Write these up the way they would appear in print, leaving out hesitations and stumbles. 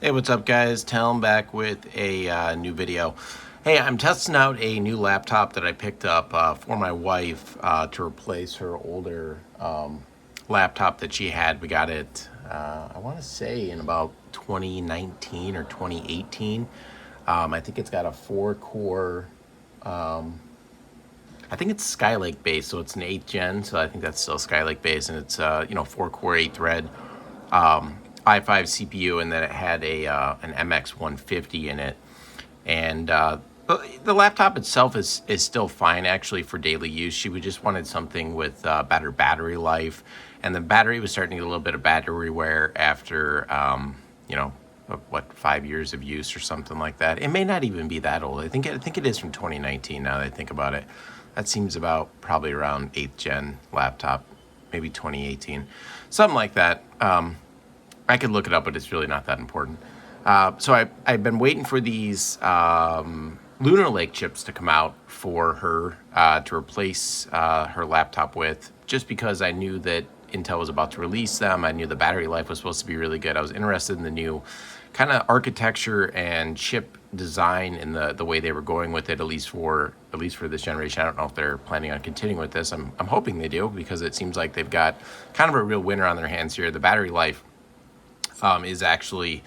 Hey, what's up guys? Talon back with a new video. Hey, I'm testing out a new laptop that I picked up for my wife to replace her older laptop that she had. We got it, I want to say in about 2019 or 2018. I think it's got a 4-core, I think it's Skylake based, so it's an 8th gen, so I think that's still Skylake based, and it's 4-core, 8-thread. i5 CPU, and then it had an MX 150 in it. And the laptop itself is still fine actually for daily use. She would just wanted something with better battery life, and the battery was starting to get a little bit of battery wear after 5 years of use or something like that. It may not even be that old. I think it is from 2019 now that I think about it. That seems about probably around 8th gen laptop, maybe 2018, something like that. I could look it up, but it's really not that important. So I've been waiting for these Lunar Lake chips to come out for her to replace her laptop with, just because I knew that Intel was about to release them. I knew the battery life was supposed to be really good. I was interested in the new kind of architecture and chip design and the way they were going with it, at least for this generation. I don't know if they're planning on continuing with this. I'm hoping they do, because it seems like they've got kind of a real winner on their hands here. The battery life is actually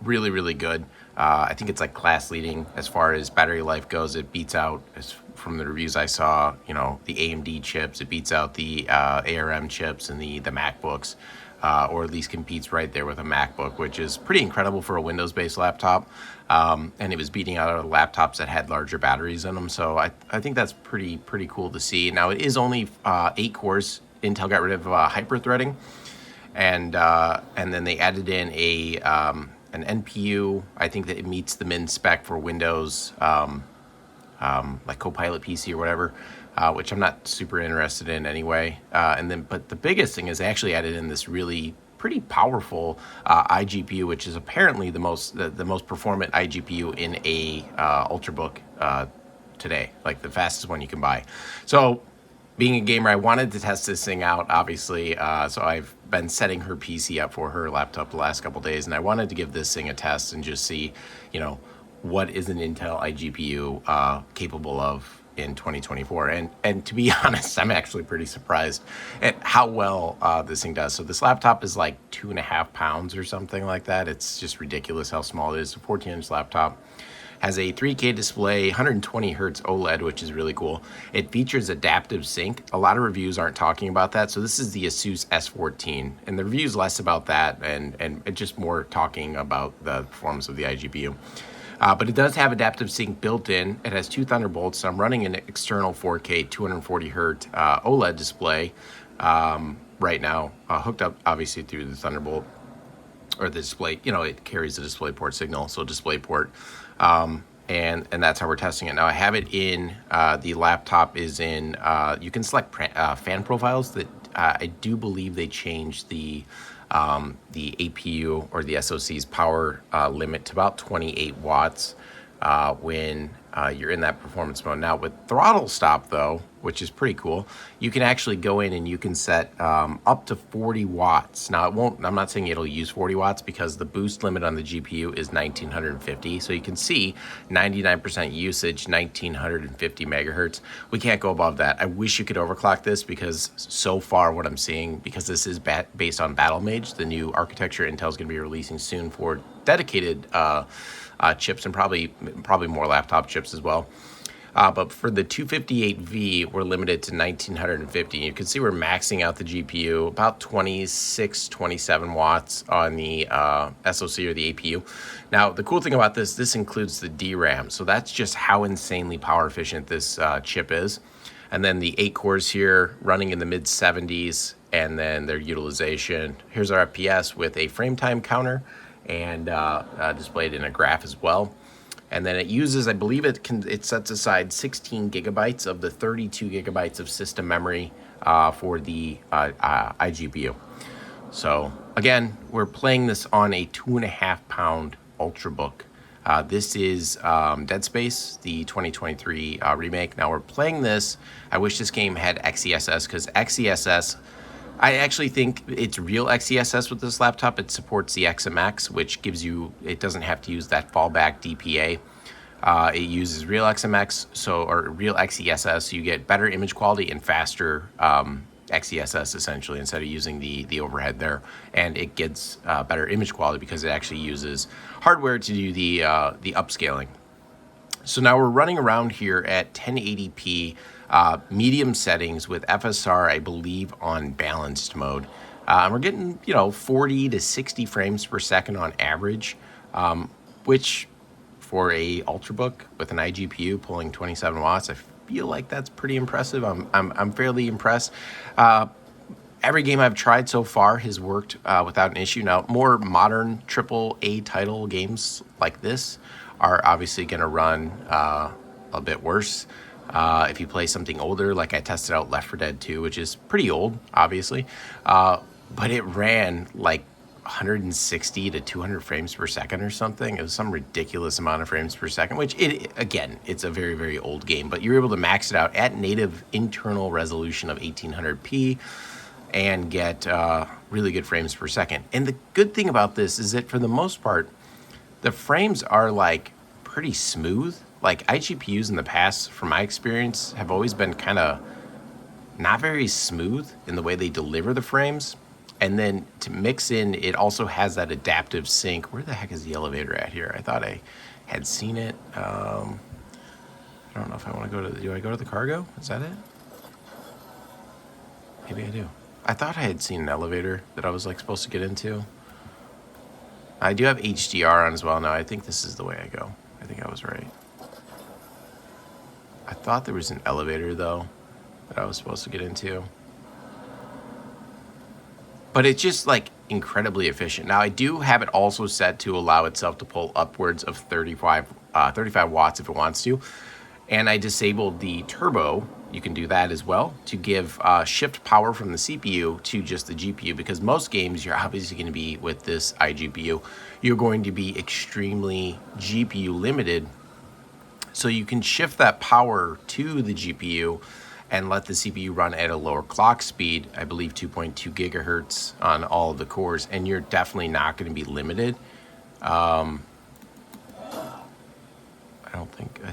really, really good. I think it's like class leading as far as battery life goes. It beats out, as from the reviews I saw, the AMD chips. It beats out the ARM chips and the MacBooks, or at least competes right there with a MacBook, which is pretty incredible for a Windows-based laptop. And it was beating out other laptops that had larger batteries in them. So I think that's pretty cool to see. Now it is only 8 cores. Intel got rid of hyper-threading. And then they added in an NPU. I think that it meets the min spec for Windows, like Copilot PC or whatever, which I'm not super interested in anyway. But the biggest thing is they actually added in this really pretty powerful iGPU, which is apparently the most performant iGPU in a Ultrabook today, like the fastest one you can buy. So, being a gamer, I wanted to test this thing out, obviously, so I've been setting her PC up for her laptop the last couple days, and I wanted to give this thing a test and just see, what is an Intel iGPU capable of in 2024. And to be honest, I'm actually pretty surprised at how well this thing does. So this laptop is like 2.5 pounds or something like that. It's just ridiculous how small it is. It's a 14-inch laptop. Has a 3K display, 120 hertz OLED, which is really cool. It features adaptive sync. A lot of reviews aren't talking about that. So this is the Asus S14, and the review's less about that and just more talking about the performance of the iGPU. But it does have adaptive sync built in. It has 2 Thunderbolts. So I'm running an external 4K 240 hertz OLED display right now, hooked up obviously through the Thunderbolt, or the display, it carries the DisplayPort signal, so DisplayPort. And that's how we're testing it. Now I have it in, the laptop is in, you can select fan profiles that, I do believe they changed the APU or the SoC's power limit to about 28 watts when you're in that performance mode. Now with throttle stop though, which is pretty cool, you can actually go in and you can set up to 40 watts. Now I'm not saying it'll use 40 watts, because the boost limit on the GPU is 1950. So you can see 99% usage, 1950 megahertz. We can't go above that. I wish you could overclock this, because so far what I'm seeing, because this is based on Battlemage, the new architecture Intel's gonna be releasing soon for dedicated chips, and probably more laptop chips as well. But for the 258V, we're limited to 1950. You can see we're maxing out the GPU about 26, 27 watts on the SoC or the APU. Now, the cool thing about this includes the DRAM. So that's just how insanely power efficient this chip is. And then the 8 cores here running in the mid 70s, and then their utilization. Here's our FPS with a frame time counter, and displayed in a graph as well. And then it uses, I believe it sets aside 16 gigabytes of the 32 gigabytes of system memory for the iGPU. So again, we're playing this on a 2.5 pound Ultrabook. This is Dead Space, the 2023 remake. Now we're playing this. I wish this game had XeSS, because XeSS I actually think it's real XeSS with this laptop. It supports the XMX, which gives you, it doesn't have to use that fallback DPA. It uses real XMX, or real XeSS, so you get better image quality and faster XeSS essentially, instead of using the overhead there. And it gets better image quality because it actually uses hardware to do the upscaling. So now we're running around here at 1080p medium settings with FSR, I believe, on balanced mode. And we're getting, 40 to 60 frames per second on average, which for a Ultrabook with an iGPU pulling 27 watts, I feel like that's pretty impressive. I'm fairly impressed. Every game I've tried so far has worked without an issue. Now, more modern AAA title games like this are obviously going to run a bit worse. If you play something older, like I tested out Left 4 Dead 2, which is pretty old, obviously, but it ran like 160 to 200 frames per second or something. It was some ridiculous amount of frames per second, which, again, it's a very, very old game, but you're able to max it out at native internal resolution of 1800p and get really good frames per second. And the good thing about this is that for the most part, the frames are like pretty smooth. Like iGPUs in the past, from my experience, have always been kind of not very smooth in the way they deliver the frames. And then to mix in, it also has that adaptive sync. Where the heck is the elevator at here? I thought I had seen it. I don't know if I want to go to, do I go to the cargo? Is that it? Maybe I do. I thought I had seen an elevator that I was like supposed to get into. I do have HDR on as well now. I think this is the way I go. I think I was right. I thought there was an elevator though that I was supposed to get into. But it's just like incredibly efficient. Now I do have it also set to allow itself to pull upwards of 35 watts if it wants to. And I disabled the turbo. You can do that as well to give shift power from the CPU to just the GPU, because most games you're obviously going to be with this iGPU, you're going to be extremely GPU limited. So you can shift that power to the GPU and let the CPU run at a lower clock speed, I believe 2.2 gigahertz on all of the cores, and you're definitely not going to be limited. I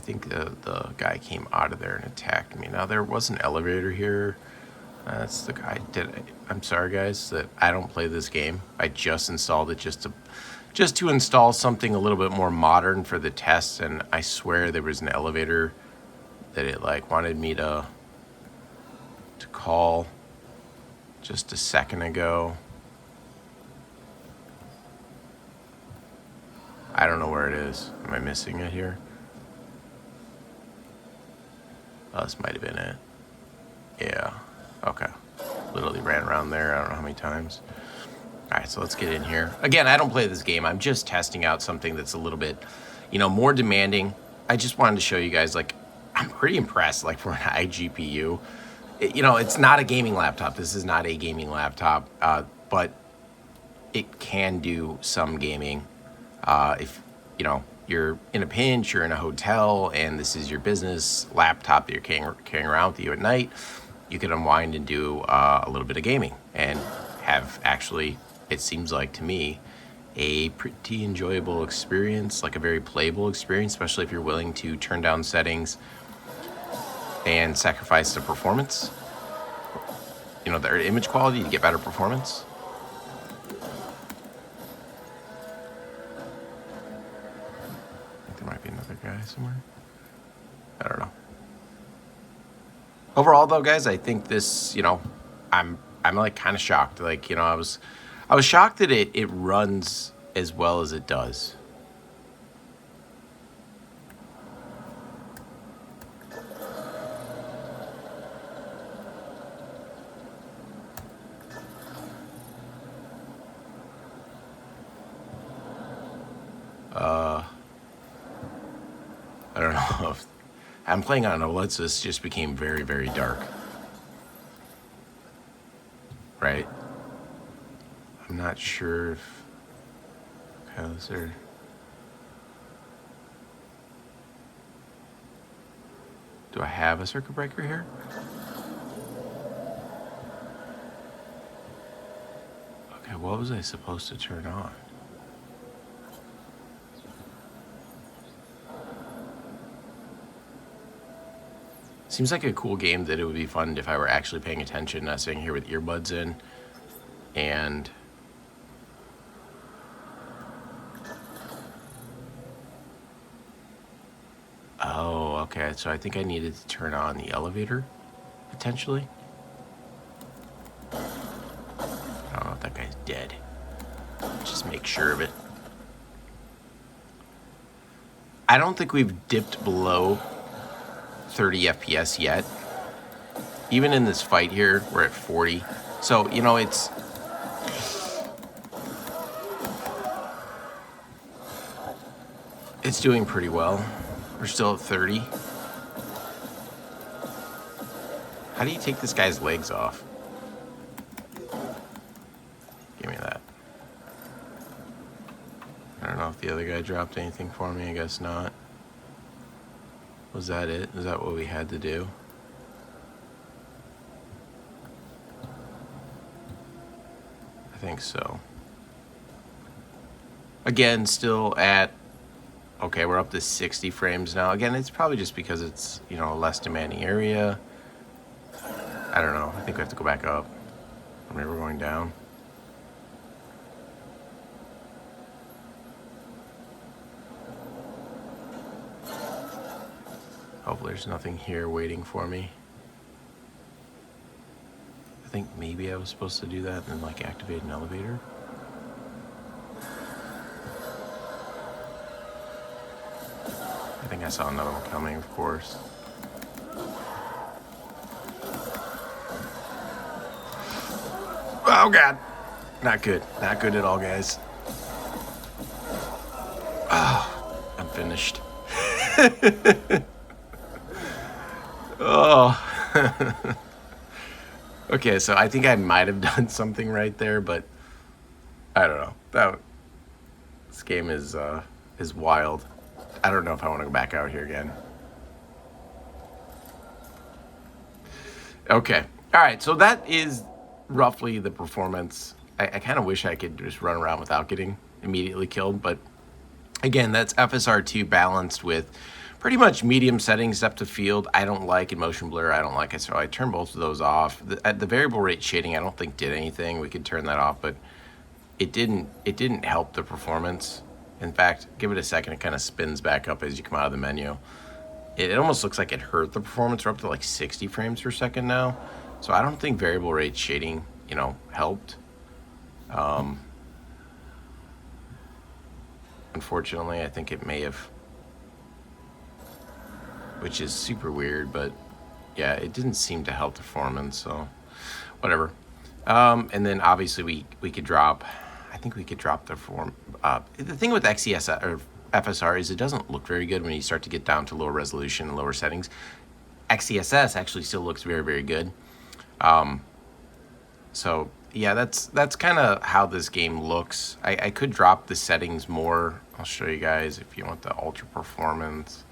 think the guy came out of there and attacked me. Now there was an elevator here. That's the guy. I'm sorry guys that I don't play this game. I just installed it just to install something a little bit more modern for the test, and I swear there was an elevator that it like wanted me to call just a second ago. I don't know where it is. Am I missing it here? Oh, this might have been it. Yeah. Okay. Literally ran around there. I don't know how many times. All right, so let's get in here. Again, I don't play this game. I'm just testing out something that's a little bit, more demanding. I just wanted to show you guys, like, I'm pretty impressed, like, for an iGPU. It's not a gaming laptop. This is not a gaming laptop, but it can do some gaming. If, you're in a pinch, you're in a hotel, and this is your business laptop that you're carrying around with you at night, you can unwind and do a little bit of gaming and have actually, it seems like to me, a pretty enjoyable experience, like a very playable experience, especially if you're willing to turn down settings and sacrifice the performance, the image quality to get better performance. Might be another guy somewhere. I don't know. Overall though, guys, I think this, I'm like kind of shocked. Like, I was shocked that it runs as well as it does. I don't know if I'm playing on OLED, so this just became very, very dark. Right? I'm not sure if... Okay, is there... Do I have a circuit breaker here? what was I supposed to turn on? Seems like a cool game that it would be fun if I were actually paying attention, not sitting here with earbuds in. And oh, okay. So I think I needed to turn on the elevator, potentially. I don't know if that guy's dead. Just make sure of it. I don't think we've dipped below 30 FPS yet. Even in this fight here, we're at 40. So, you know, it's doing pretty well. We're still at 30. How do you take this guy's legs off? Give me that. I don't know if the other guy dropped anything for me. I guess not. Was that it? Is that what we had to do? I think so. Again, still at, okay, we're up to 60 frames now. Again, it's probably just because it's, you know, a less demanding area. I don't know. I think we have to go back up. Or maybe we're going down. Hopefully there's nothing here waiting for me. I think maybe I was supposed to do that and then like activate an elevator. I think I saw another one coming, of course. Oh God, not good. Not good at all, guys. Oh, I'm finished. Oh. Okay, so I think I might have done something right there, but I don't know. This game is wild. I don't know if I want to go back out here again. Okay. All right, so that is roughly the performance. I kind of wish I could just run around without getting immediately killed, but again, that's FSR2 balanced with pretty much medium settings, depth of field. I don't like, and motion blur, I don't like it, so I turned both of those off. The variable rate shading, I don't think did anything. We could turn that off, but it didn't help the performance. In fact, give it a second, it kind of spins back up as you come out of the menu. It almost looks like it hurt the performance. We're up to like 60 frames per second now, so I don't think variable rate shading, you know, helped. Unfortunately, I think it may have, which is super weird, but yeah, it didn't seem to help the performance, so whatever. And then obviously we could drop, I think we could drop the form. The thing with XES or FSR is it doesn't look very good when you start to get down to lower resolution and lower settings. XESS actually still looks very, very good. So yeah, that's kind of how this game looks. I could drop the settings more. I'll show you guys if you want the ultra performance.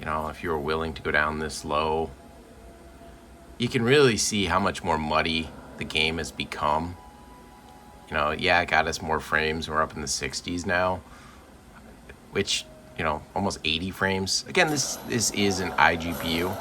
You know, if you were willing to go down this low, you can really see how much more muddy the game has become. You know, yeah, it got us more frames. We're up in the 60s now, which, you know, almost 80 frames. Again, this is an iGPU.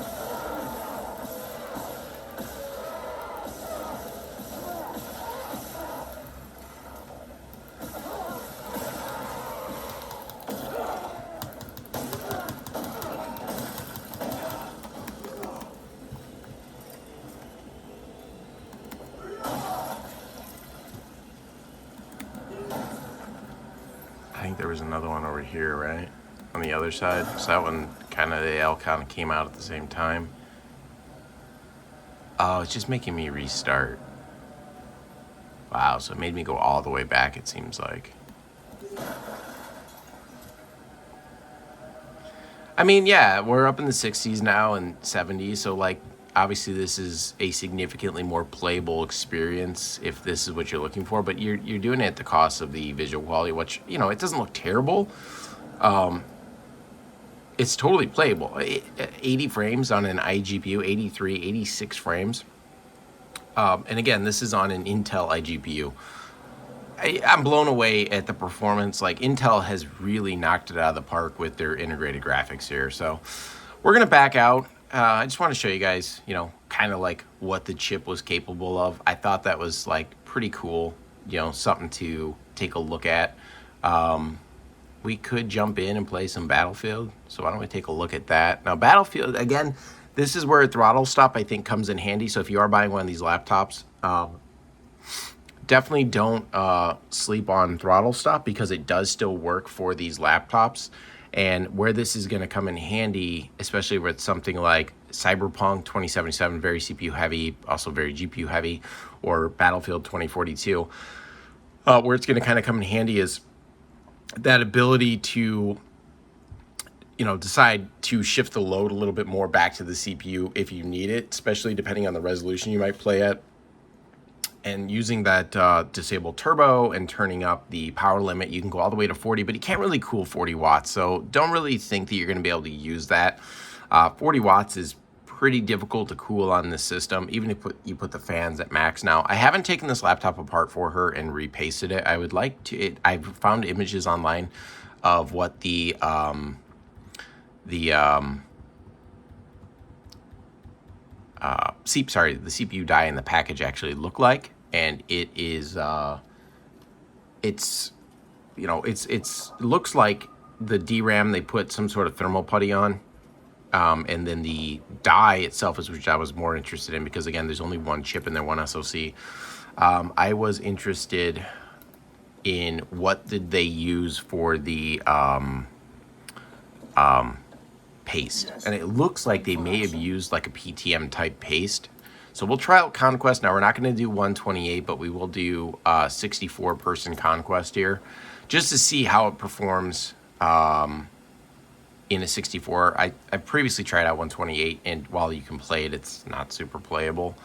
I think there was another one over here, right? On the other side. So that one they all kind of came out at the same time. Oh, it's just making me restart. Wow, so it made me go all the way back, it seems like. I mean, yeah, we're up in the 60s now and 70s, so like, obviously this is a significantly more playable experience if this is what you're looking for, but you're doing it at the cost of the visual quality, which, you know, it doesn't look terrible. It's totally playable. 80 frames on an iGPU, 83, 86 frames. And again, this is on an Intel iGPU. I'm blown away at the performance. Like, Intel has really knocked it out of the park with their integrated graphics here. So we're gonna back out. I just want to show you guys, you know, kind of like what the chip was capable of. I thought that was like pretty cool, you know, something to take a look at. We could jump in and play some Battlefield. So why don't we take a look at that? Now, Battlefield, again, this is where throttle stop, I think, comes in handy. So if you are buying one of these laptops, definitely don't sleep on throttle stop, because it does still work for these laptops. And where this is going to come in handy, especially with something like Cyberpunk 2077, very CPU heavy, also very GPU heavy, or Battlefield 2042, where it's going to kind of come in handy is that ability to, you know, decide to shift the load a little bit more back to the CPU if you need it, especially depending on the resolution you might play at. And using that disable turbo and turning up the power limit, you can go all the way to 40, but you can't really cool 40 watts. So don't really think that you're going to be able to use that. 40 watts is pretty difficult to cool on this system, even if you put the fans at max. Now, I haven't taken this laptop apart for her and repasted it. I would like to. I've found images online of what the CPU die in the package actually look like, and it is it looks like the DRAM, they put some sort of thermal putty on, and then the die itself is which I was more interested in, because again, there's only one chip in there, one SoC. I was interested in what did they use for the paste, and it looks like they may have used like a PTM type paste. So we'll try out Conquest. Now, we're not going to do 128, but we will do 64 person Conquest here, just to see how it performs in a 64. I previously tried out 128, and while you can play it, it's not super playable.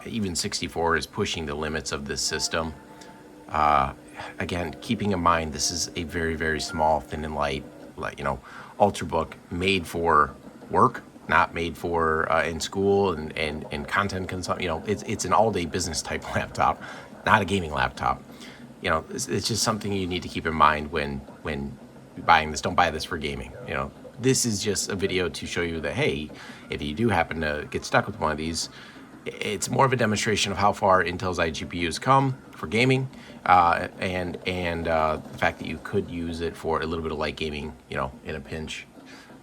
Even 64 is pushing the limits of this system. Again, keeping in mind, this is a very, very small, thin and light, you know, Ultrabook, made for work, not made for in school and content consumption. You know, it's an all-day business type laptop, not a gaming laptop. You know, it's just something you need to keep in mind when buying this. Don't buy this for gaming. You know, this is just a video to show you that, hey, if you do happen to get stuck with one of these, it's more of a demonstration of how far Intel's iGPUs come for gaming, and the fact that you could use it for a little bit of light gaming, you know, in a pinch,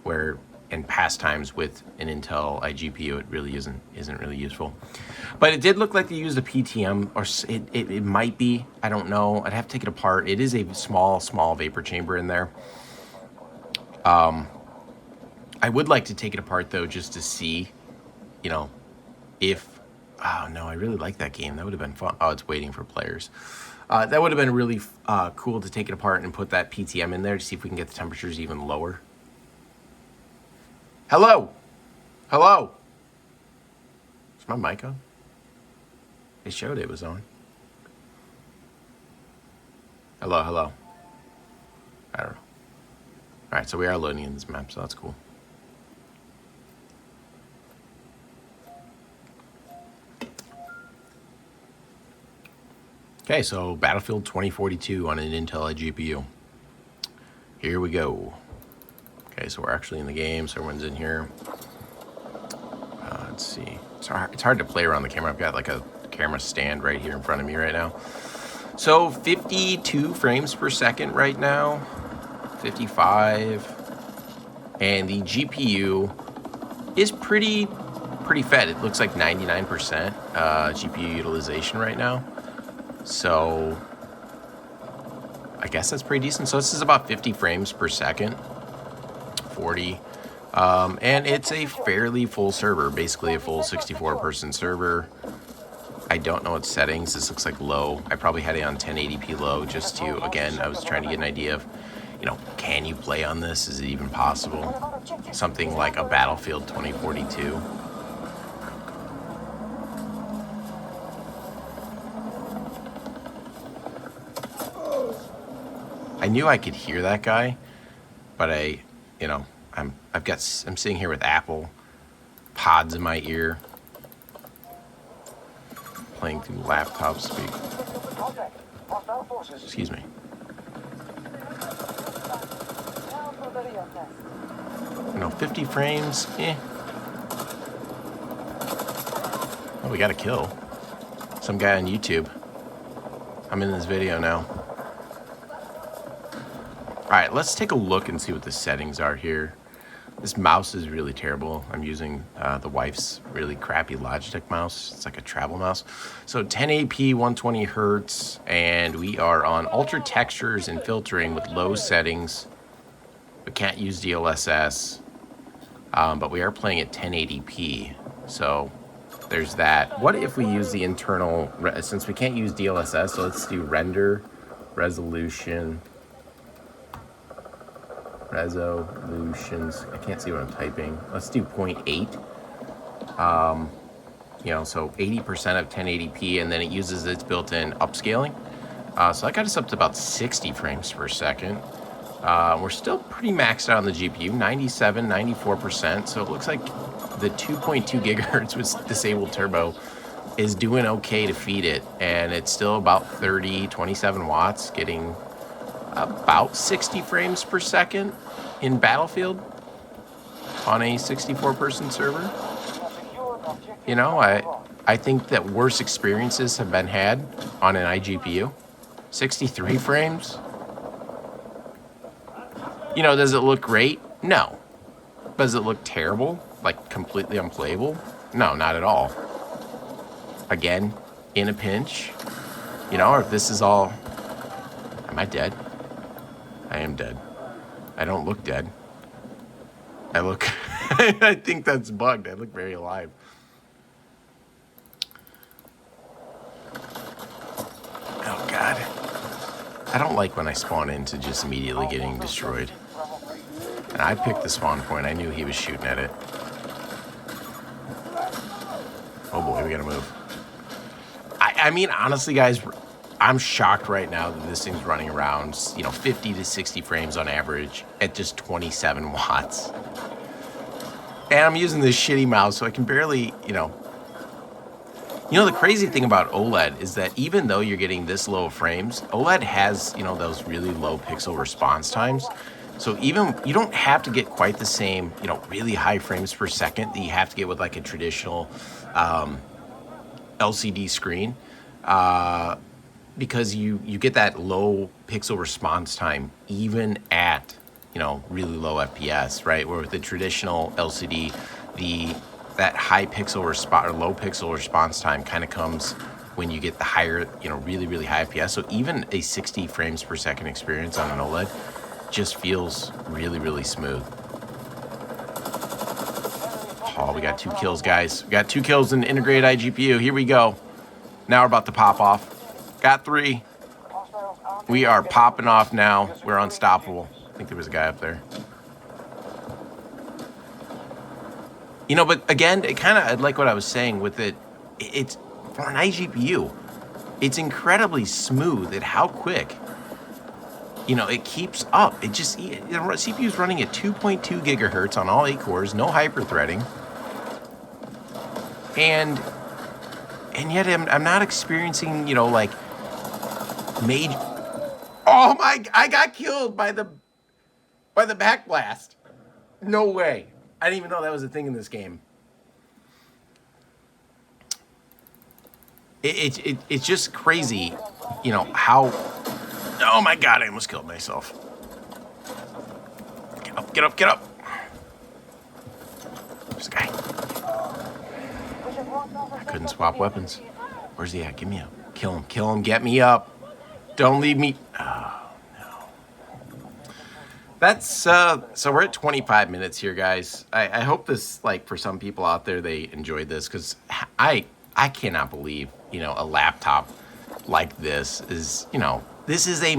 where in past times with an Intel iGPU, it really isn't really useful. But it did look like they used a PTM, or it might be, I don't know. I'd have to take it apart. It is a small vapor chamber in there. I would like to take it apart though, just to see, you know, if, oh no, I really like that game. That would have been fun. Oh, it's waiting for players. That would have been really cool to take it apart and put that PTM in there to see if we can get the temperatures even lower. Hello? Hello? Is my mic on? It showed it was on. Hello, hello. I don't know. All right, so we are loading in this map, so that's cool. Okay, so Battlefield 2042 on an Intel iGPU. Here we go. Okay, so we're actually in the game, so everyone's in here. Let's see. It's hard to play around the camera. I've got like a camera stand right here in front of me right now. So 52 frames per second right now. 55. And the GPU is pretty fed. It looks like 99% GPU utilization right now. So I guess that's pretty decent. So this is about 50 frames per second, 40. And it's a fairly full server, basically a full 64-person server. I don't know its settings. This looks like low. I probably had it on 1080p low just to, again, I was trying to get an idea of, you know, can you play on this? Is it even possible? Something like a Battlefield 2042. I knew I could hear that guy, but I'm sitting here with Apple pods in my ear, playing through laptop speak. Excuse me. You know, 50 frames, eh. Oh, we got a kill. Some guy on YouTube. I'm in this video now. All right, let's take a look and see what the settings are here. This mouse is really terrible. I'm using the wife's really crappy Logitech mouse. It's like a travel mouse. So 1080p, 120 hertz, and we are on ultra textures and filtering with low settings. We can't use DLSS, but we are playing at 1080p. So there's that. What if we use the internal, since we can't use DLSS, so let's do render, resolutions. I can't see what I'm typing. Let's do 0.8. You know, so 80% of 1080p, and then it uses its built-in upscaling. So that got us up to about 60 frames per second. We're still pretty maxed out on the GPU, 97, 94%. So it looks like the 2.2 gigahertz with disabled turbo is doing okay to feed it. And it's still about 27 watts, getting about 60 frames per second in Battlefield on a 64-person server. You know, I think that worse experiences have been had on an iGPU. 63 frames. You know, does it look great? No. Does it look terrible? Like completely unplayable? No, not at all. Again, in a pinch. You know, or if this is all... Am I dead? I am dead. I don't look dead. I look... I think that's bugged. I look very alive. Oh, God. I don't like when I spawn into just immediately getting destroyed. And I picked the spawn point. I knew he was shooting at it. Oh, boy. We gotta move. I mean, honestly, guys... I'm shocked right now that this thing's running around, 50 to 60 frames on average at just 27 watts. And I'm using this shitty mouse, so I can barely, the crazy thing about OLED is that even though you're getting this low frames, OLED has, those really low pixel response times. So even, you don't have to get quite the same, really high frames per second that you have to get with like a traditional LCD screen. Because you get that low pixel response time even at really low FPS, right? Where with the traditional LCD, that high pixel response or low pixel response time kind of comes when you get the higher, really high FPS. So even a 60 frames per second experience on an OLED just feels really smooth. Oh, we got 2 kills, guys. We got 2 kills in the integrated iGPU. Here we go. Now we're about to pop off. Got 3. We are popping off now. We're unstoppable. I think there was a guy up there. But again, it kind of like what I was saying with it. It's for an iGPU. It's incredibly smooth at how quick. It keeps up. It just the CPU is running at 2.2 gigahertz on all 8 cores, no hyper-threading, and yet I'm not experiencing like. Oh my! I got killed by the backblast. No way! I didn't even know that was a thing in this game. It's just crazy, how. Oh my God! I almost killed myself. Get up! There's a guy. I couldn't swap weapons. Where's he at? Give me up. Kill him. Get me up. Don't leave me. Oh, no. That's, so we're at 25 minutes here, guys. I hope this, for some people out there, they enjoyed this, because I cannot believe, a laptop like this is, this is the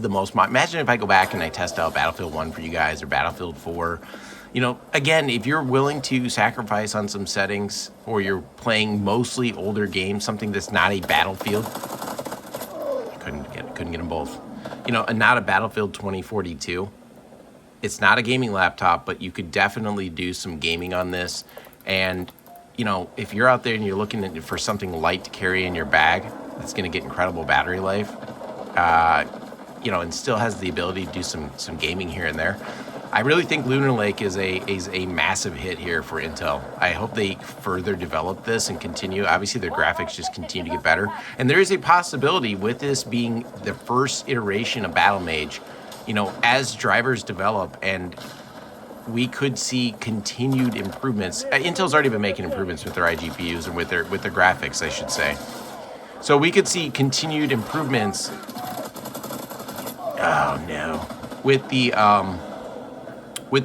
most modern. Imagine if I go back and I test out Battlefield 1 for you guys, or Battlefield 4. Again, if you're willing to sacrifice on some settings, or you're playing mostly older games, something that's not a Battlefield, couldn't get them both. Not a Battlefield 2042. It's not a gaming laptop, but you could definitely do some gaming on this. And, if you're out there and you're looking for something light to carry in your bag, that's going to get incredible battery life, you know, and still has the ability to do some gaming here and there. I really think Lunar Lake is a massive hit here for Intel. I hope they further develop this and continue. Obviously, their graphics just continue to get better. And there is a possibility with this being the first iteration of Battlemage, you know, as drivers develop and we could see continued improvements. Intel's already been making improvements with their iGPUs and with their graphics, I should say. So we could see continued improvements. Oh no, with the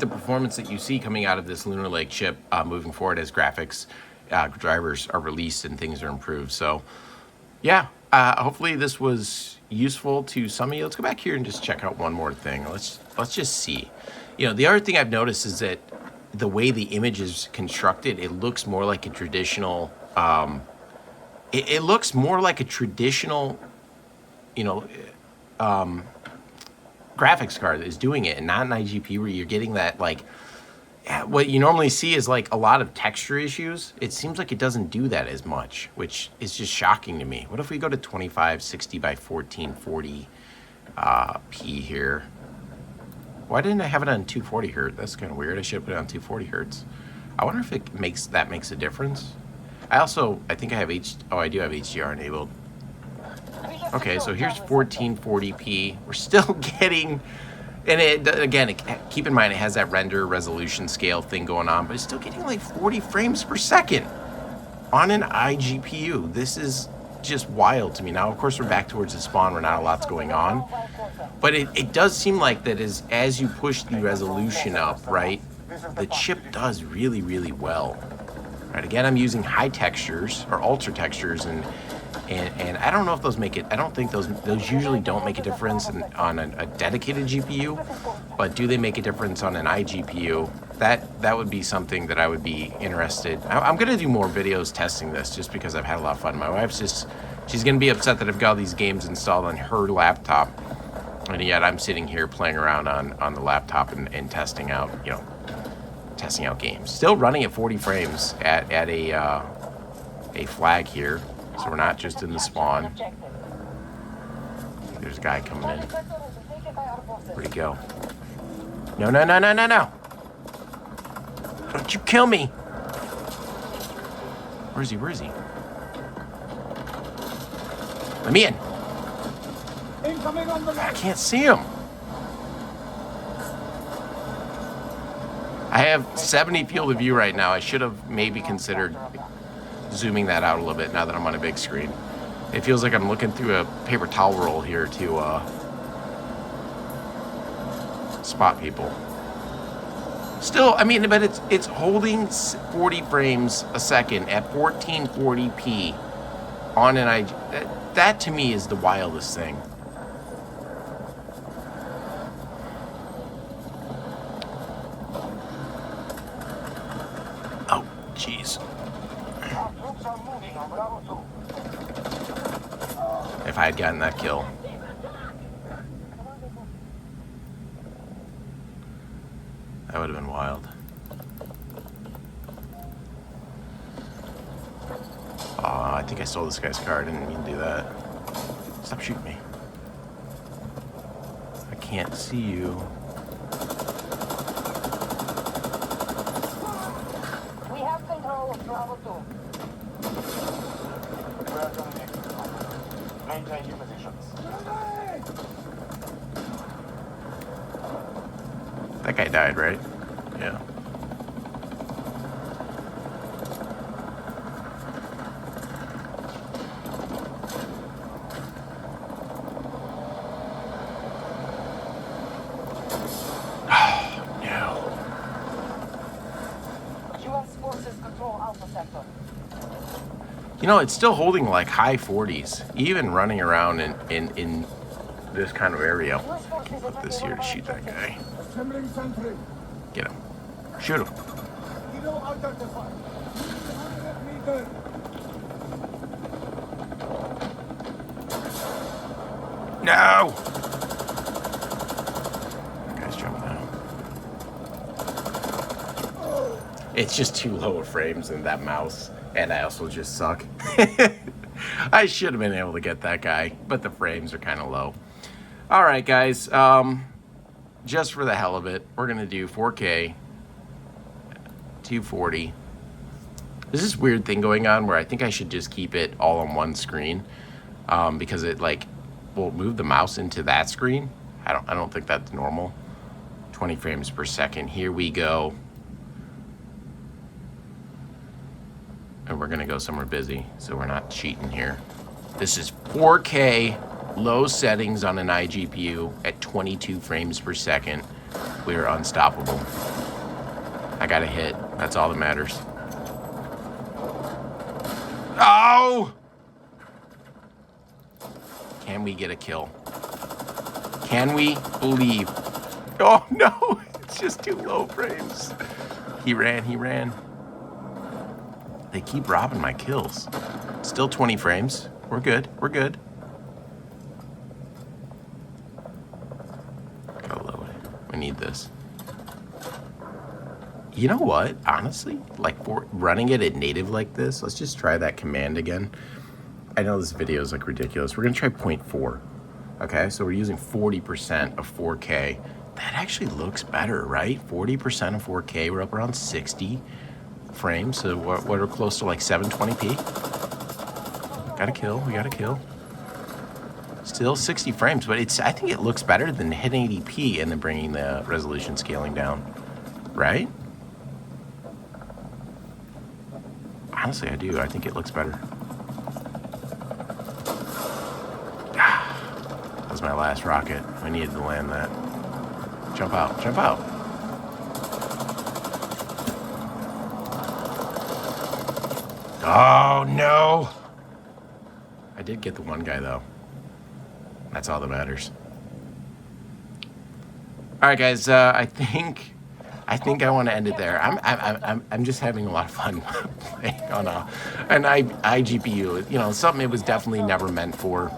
performance that you see coming out of this Lunar Lake chip moving forward as graphics drivers are released and things are improved. So yeah, hopefully this was useful to some of you. Let's go back here and just check out one more thing. Let's just see. You know, the other thing I've noticed is that the way the image is constructed, it looks more like a traditional, it looks more like a traditional, you know, graphics card is doing it, and not an iGPU where you're getting that, like, what you normally see is like a lot of texture issues. It seems like it doesn't do that as much, which is just shocking to me. What if we go to 2560 by 1440 p here? Why didn't I have it on 240 hertz? That's kind of weird. I should have put it on 240 hertz. I wonder if it makes a difference. I think I have I do have HDR enabled. Okay, so here's 1440p. We're still getting, and again, keep in mind it has that render resolution scale thing going on, but it's still getting like 40 frames per second on an iGPU. This is just wild to me. Now, of course, we're back towards the spawn where not a lot's going on, but it does seem like that as you push the resolution up, right, the chip does really, really well. Right, again, I'm using high textures or ultra textures, and I don't know if those make it. I don't think those usually don't make a difference on a dedicated GPU, but do they make a difference on an iGPU? That would be something that I would be interested. I'm gonna do more videos testing this just because I've had a lot of fun. My wife's she's gonna be upset that I've got all these games installed on her laptop, and yet I'm sitting here playing around on the laptop and testing out, you know, testing out games. Still running at 40 frames at a flag here. So we're not just in the spawn. There's a guy coming in. Where'd he go? No, no, no, no, no, no. Don't you kill me. Where is he? Where is he? Let me in. I can't see him. I have 70 field of view right now. I should have maybe considered zooming that out a little bit now that I'm on a big screen. It feels like I'm looking through a paper towel roll here to spot people. Still, I mean, but it's holding 40 frames a second at 1440p on an IG. That to me is the wildest thing. Oh, jeez. If I had gotten that kill. That would have been wild. I think I stole this guy's car. I didn't mean to do that. Stop shooting me. I can't see you. We have control of Bravo 2. Maintain your positions. That guy died, right? Yeah. You know, it's still holding like high 40s, even running around in this kind of area. Put this here to shoot that guy. Get him. Shoot him. No! That guy's jumping out. It's just too low of frames in that mouse. And I also just suck. I should have been able to get that guy, but the frames are kind of low. All right, guys. Just for the hell of it, we're gonna do 4K, 240. There's this weird thing going on where I think I should just keep it all on one screen, because it like will move the mouse into that screen. I don't think that's normal. 20 frames per second. Here we go. And we're gonna go somewhere busy, so we're not cheating here. This is 4K, low settings on an iGPU at 22 frames per second. We are unstoppable. I got a hit. That's all that matters. Oh! Can we get a kill? Can we believe? Oh no, it's just too low frames. He ran. They keep robbing my kills. Still 20 frames. We're good. Gotta load it. We need this. You know what? Honestly, like for running it at native like this, let's just try that command again. I know this video is like ridiculous. We're gonna try 0.4. Okay, so we're using 40% of 4K. That actually looks better, right? 40% of 4K, we're up around 60 frames, so what are close to like 720p. Got a kill, we got a kill. Still 60 frames, but I think it looks better than 1080p and then bringing the resolution scaling down, right? Honestly, I do. I think it looks better. That was my last rocket. I needed to land that. Jump out, jump out. Oh, no. I did get the one guy, though. That's all that matters. All right, guys. I think I want to end it there. I'm just having a lot of fun playing on an iGPU. You know, something it was definitely never meant for.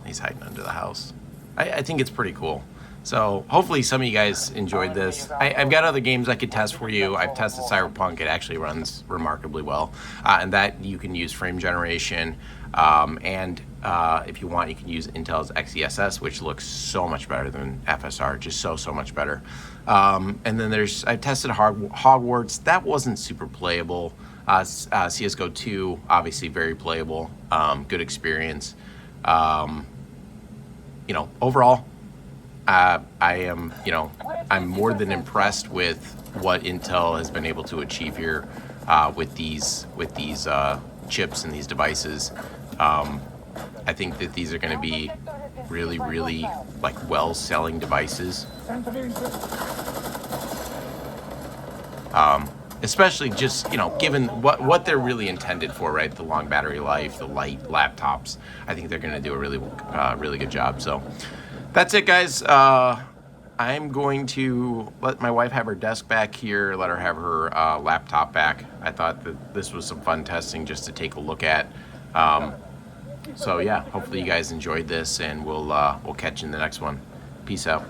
He's hiding under the house. I think it's pretty cool. So hopefully some of you guys enjoyed this. I've got other games I could test for you. I've tested Cyberpunk. It actually runs remarkably well. And that you can use frame generation. And if you want, you can use Intel's XeSS, which looks so much better than FSR, just so much better. And then I've tested Hogwarts. That wasn't super playable. CSGO 2, obviously very playable. Good experience. You know, overall, I'm more than impressed with what Intel has been able to achieve here with these chips and these devices. I think that these are going to be really like well-selling devices. Especially just, you know, given what they're really intended for, right? The long battery life, the light laptops. I think they're going to do a really good job. So that's it, guys. I'm going to let my wife have her desk back here, let her have her laptop back. I thought that this was some fun testing just to take a look at. So yeah, hopefully you guys enjoyed this, and we'll catch you in the next one. Peace out.